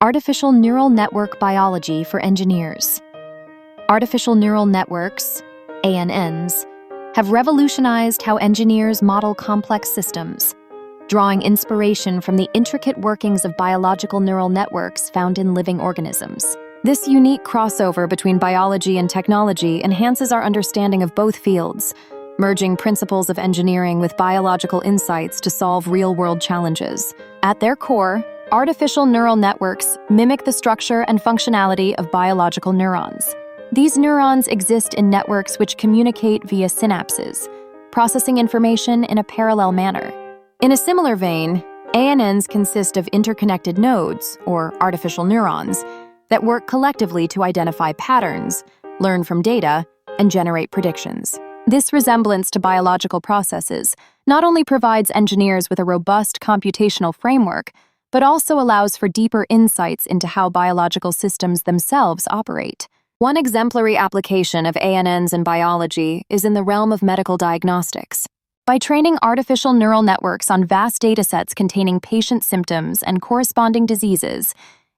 Artificial Neural Network Biology for Engineers. Artificial neural networks, ANNs, have revolutionized how engineers model complex systems, drawing inspiration from the intricate workings of biological neural networks found in living organisms. This unique crossover between biology and technology enhances our understanding of both fields, merging principles of engineering with biological insights to solve real-world challenges. At their core, artificial neural networks mimic the structure and functionality of biological neurons. These neurons exist in networks which communicate via synapses, processing information in a parallel manner. In a similar vein, ANNs consist of interconnected nodes, or artificial neurons, that work collectively to identify patterns, learn from data, and generate predictions. This resemblance to biological processes not only provides engineers with a robust computational framework, but also allows for deeper insights into how biological systems themselves operate. One exemplary application of ANNs in biology is in the realm of medical diagnostics. By training artificial neural networks on vast datasets containing patient symptoms and corresponding diseases,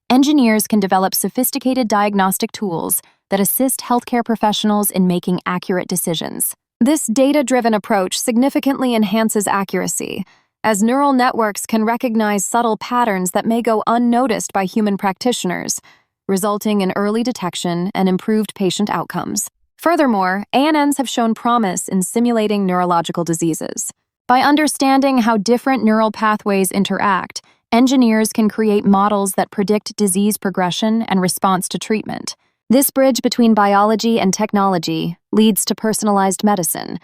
engineers can develop sophisticated diagnostic tools that assist healthcare professionals in making accurate decisions. This data-driven approach significantly enhances accuracy, as neural networks can recognize subtle patterns that may go unnoticed by human practitioners, resulting in early detection and improved patient outcomes. Furthermore, ANNs have shown promise in simulating neurological diseases. By understanding how different neural pathways interact, engineers can create models that predict disease progression and response to treatment. This bridge between biology and technology leads to personalized medicine,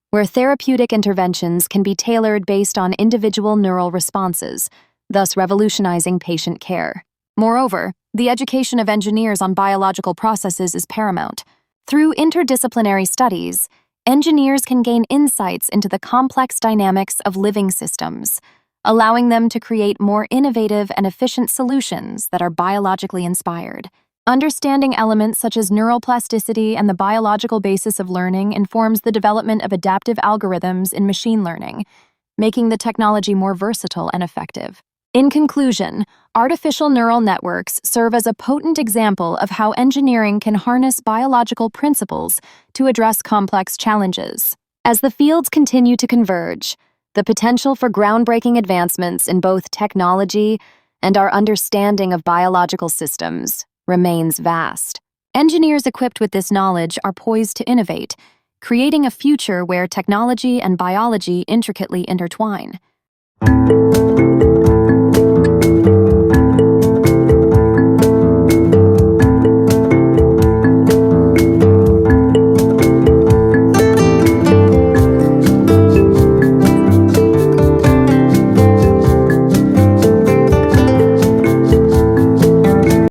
where therapeutic interventions can be tailored based on individual neural responses, thus revolutionizing patient care. Moreover, the education of engineers on biological processes is paramount. Through interdisciplinary studies, engineers can gain insights into the complex dynamics of living systems, allowing them to create more innovative and efficient solutions that are biologically inspired. Understanding elements such as neuroplasticity and the biological basis of learning informs the development of adaptive algorithms in machine learning, making the technology more versatile and effective. In conclusion, artificial neural networks serve as a potent example of how engineering can harness biological principles to address complex challenges. As the fields continue to converge, the potential for groundbreaking advancements in both technology and our understanding of biological systems remains vast. Engineers equipped with this knowledge are poised to innovate, creating a future where technology and biology intricately intertwine.